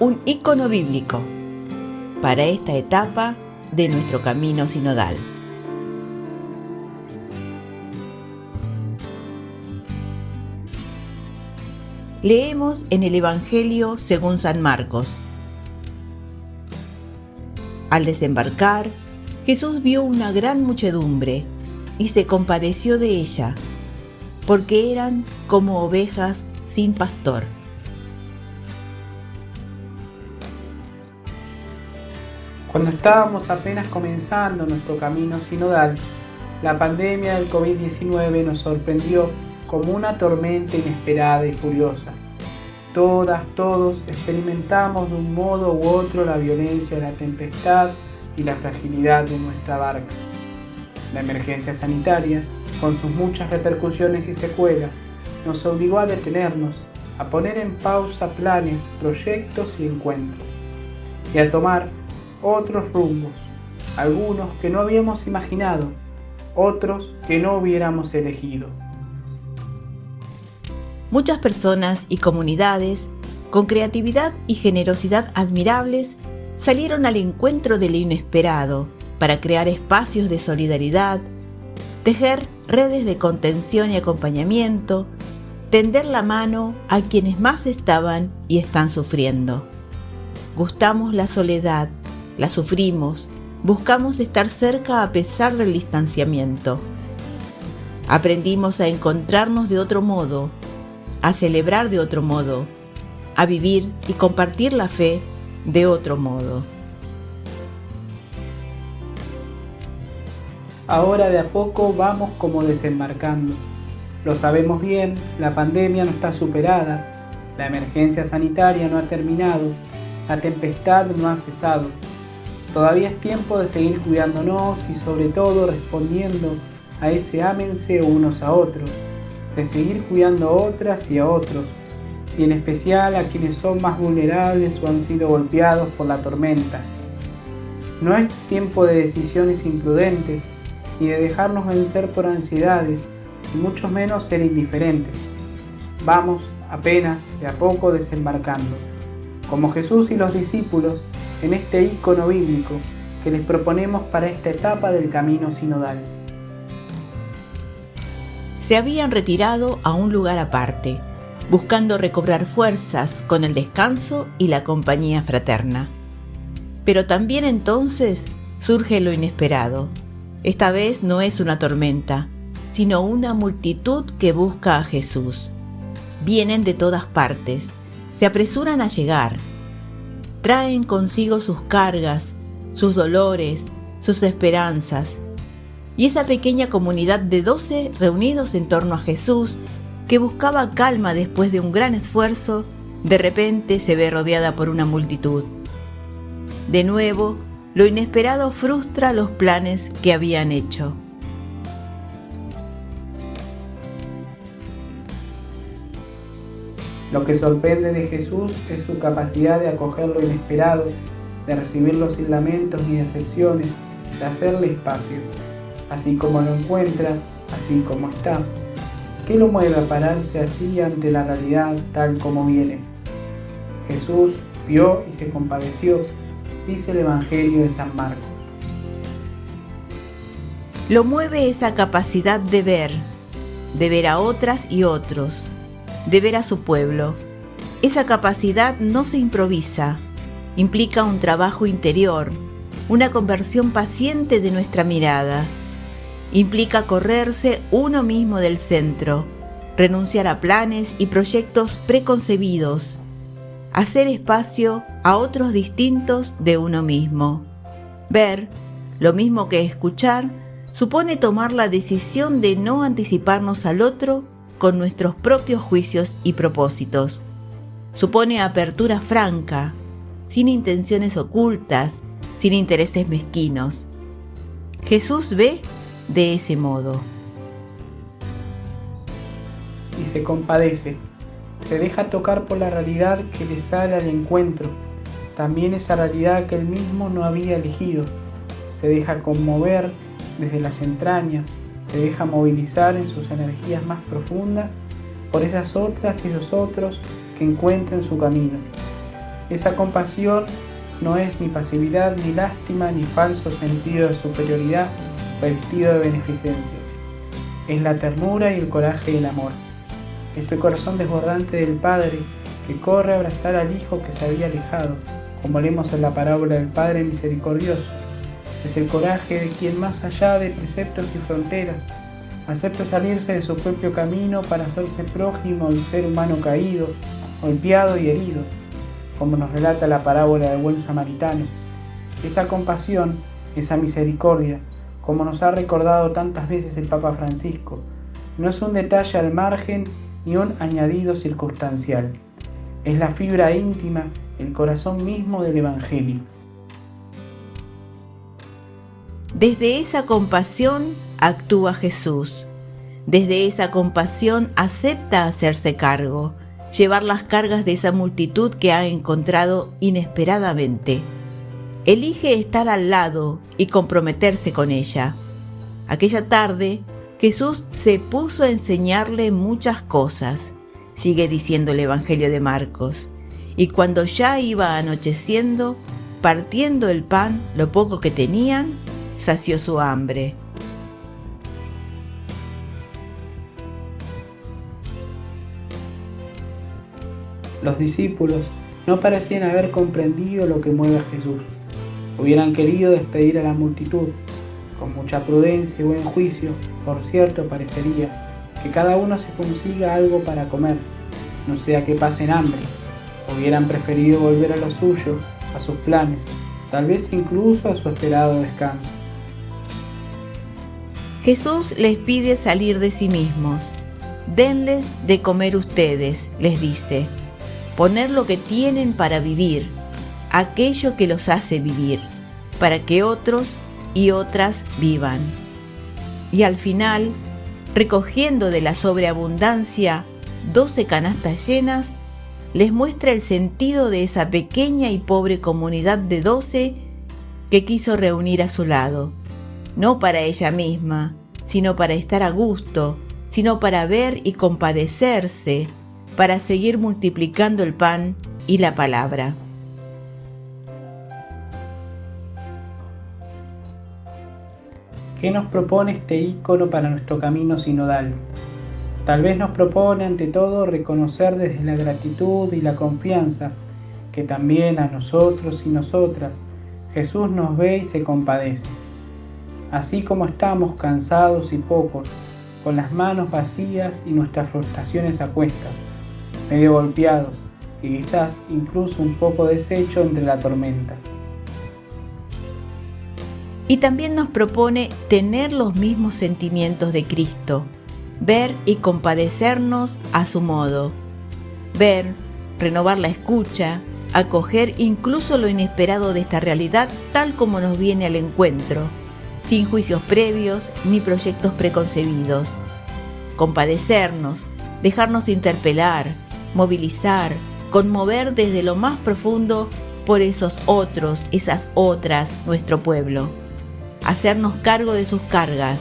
un ícono bíblico para esta etapa de nuestro camino sinodal. Leemos en el Evangelio según San Marcos. Al desembarcar, Jesús vio una gran muchedumbre y se compadeció de ella, porque eran como ovejas sin pastor. Cuando estábamos apenas comenzando nuestro camino sinodal, la pandemia del COVID-19 nos sorprendió como una tormenta inesperada y furiosa. Todos experimentamos de un modo u otro la violencia de la tempestad y la fragilidad de nuestra barca. La emergencia sanitaria, con sus muchas repercusiones y secuelas, nos obligó a detenernos, a poner en pausa planes, proyectos y encuentros, y a tomar otros rumbos, algunos que no habíamos imaginado, otros que no hubiéramos elegido. Muchas personas y comunidades, con creatividad y generosidad admirables, salieron al encuentro de lo inesperado para crear espacios de solidaridad, tejer redes de contención y acompañamiento, tender la mano a quienes más estaban y están sufriendo. Gustamos la soledad, la sufrimos, buscamos estar cerca a pesar del distanciamiento. Aprendimos a encontrarnos de otro modo, a celebrar de otro modo, a vivir y compartir la fe de otro modo. Ahora de a poco vamos como desembarcando. Lo sabemos bien, la pandemia no está superada, la emergencia sanitaria no ha terminado, la tempestad no ha cesado. Todavía es tiempo de seguir cuidándonos y sobre todo respondiendo a ese ámense unos a otros, de seguir cuidando a otras y a otros, y en especial a quienes son más vulnerables o han sido golpeados por la tormenta. No es tiempo de decisiones imprudentes y de dejarnos vencer por ansiedades, y mucho menos ser indiferentes. Vamos apenas de a poco desembarcando, como Jesús y los discípulos, en este ícono bíblico que les proponemos para esta etapa del camino sinodal. Se habían retirado a un lugar aparte, buscando recobrar fuerzas con el descanso y la compañía fraterna. Pero también entonces surge lo inesperado. Esta vez no es una tormenta, sino una multitud que busca a Jesús. Vienen de todas partes, se apresuran a llegar. Traen consigo sus cargas, sus dolores, sus esperanzas. Y esa pequeña comunidad de 12 reunidos en torno a Jesús, que buscaba calma después de un gran esfuerzo, de repente se ve rodeada por una multitud. De nuevo, lo inesperado frustra los planes que habían hecho. Lo que sorprende de Jesús es su capacidad de acoger lo inesperado, de recibirlo sin lamentos ni decepciones, de hacerle espacio, así como lo encuentra, así como está. ¿Qué lo mueve a pararse así ante la realidad tal como viene? Jesús vio y se compadeció, dice el Evangelio de San Marcos. Lo mueve esa capacidad de ver a otras y otros, de ver a su pueblo. Esa capacidad no se improvisa, implica un trabajo interior, una conversión paciente de nuestra mirada. Implica correrse uno mismo del centro, renunciar a planes y proyectos preconcebidos, hacer espacio a otros distintos de uno mismo. Ver, lo mismo que escuchar, supone tomar la decisión de no anticiparnos al otro con nuestros propios juicios y propósitos. Supone apertura franca, sin intenciones ocultas, sin intereses mezquinos. Jesús ve de ese modo. Y se compadece, se deja tocar por la realidad que le sale al encuentro, también esa realidad que él mismo no había elegido. Se deja conmover desde las entrañas, se deja movilizar en sus energías más profundas por esas otras y esos otros que encuentra en su camino. Esa compasión no es ni pasividad, ni lástima, ni falso sentido de superioridad revestido de beneficencia. Es la ternura y el coraje del amor. Es el corazón desbordante del Padre que corre a abrazar al Hijo que se había alejado, como leemos en la parábola del Padre misericordioso. Es el coraje de quien, más allá de preceptos y fronteras, acepta salirse de su propio camino para hacerse prójimo del ser humano caído, golpeado y herido, como nos relata la parábola del buen samaritano. Esa compasión, esa misericordia, como nos ha recordado tantas veces el Papa Francisco, no es un detalle al margen ni un añadido circunstancial. Es la fibra íntima, el corazón mismo del Evangelio. Desde esa compasión actúa Jesús. Desde esa compasión acepta hacerse cargo, llevar las cargas de esa multitud que ha encontrado inesperadamente. Elige estar al lado y comprometerse con ella. Aquella tarde, Jesús se puso a enseñarle muchas cosas, sigue diciendo el Evangelio de Marcos, y cuando ya iba anocheciendo, partiendo el pan, lo poco que tenían, sació su hambre. Los discípulos no parecían haber comprendido lo que mueve a Jesús. Hubieran querido despedir a la multitud. Con mucha prudencia y buen juicio, por cierto, parecería que cada uno se consiga algo para comer, no sea que pasen hambre. Hubieran preferido volver a lo suyo, a sus planes, tal vez incluso a su esperado descanso. Jesús les pide salir de sí mismos. Denles de comer ustedes, les dice. Poner lo que tienen para vivir, aquello que los hace vivir, para que otros y otras vivan. Y al final, recogiendo de la sobreabundancia 12 canastas llenas, les muestra el sentido de esa pequeña y pobre comunidad de 12 que quiso reunir a su lado, no para ella misma, sino para estar a gusto, sino para ver y compadecerse, para seguir multiplicando el pan y la palabra. ¿Qué nos propone este ícono para nuestro camino sinodal? Tal vez nos propone ante todo reconocer desde la gratitud y la confianza que también a nosotros y nosotras Jesús nos ve y se compadece. Así como estamos cansados y pocos, con las manos vacías y nuestras frustraciones a cuestas, medio golpeados y quizás incluso un poco deshechos entre la tormenta. Y también nos propone tener los mismos sentimientos de Cristo, ver y compadecernos a su modo, ver, renovar la escucha, acoger incluso lo inesperado de esta realidad tal como nos viene al encuentro, sin juicios previos ni proyectos preconcebidos. Compadecernos, dejarnos interpelar, movilizar, conmover desde lo más profundo por esos otros, esas otras, nuestro pueblo. Hacernos cargo de sus cargas,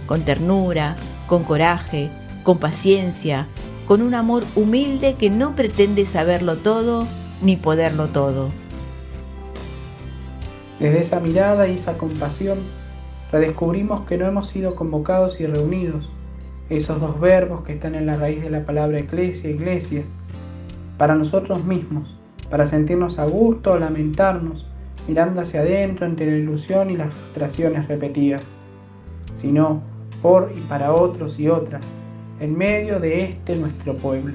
con ternura, con coraje, con paciencia, con un amor humilde que no pretende saberlo todo ni poderlo todo. Desde esa mirada y esa compasión, redescubrimos que no hemos sido convocados y reunidos, esos dos verbos que están en la raíz de la palabra eclesia, iglesia, para nosotros mismos, para sentirnos a gusto o lamentarnos, mirando hacia adentro entre la ilusión y las frustraciones repetidas, sino por y para otros y otras, en medio de nuestro pueblo.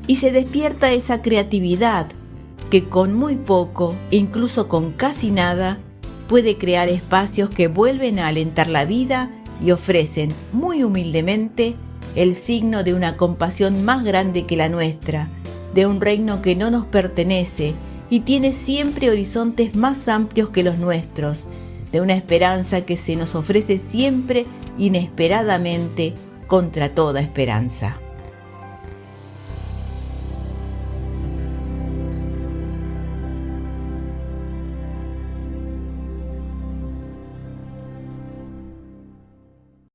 Y se despierta esa creatividad que con muy poco, incluso con casi nada, puede crear espacios que vuelven a alentar la vida y ofrecen muy humildemente el signo de una compasión más grande que la nuestra, de un reino que no nos pertenece y tiene siempre horizontes más amplios que los nuestros, de una esperanza que se nos ofrece siempre inesperadamente contra toda esperanza.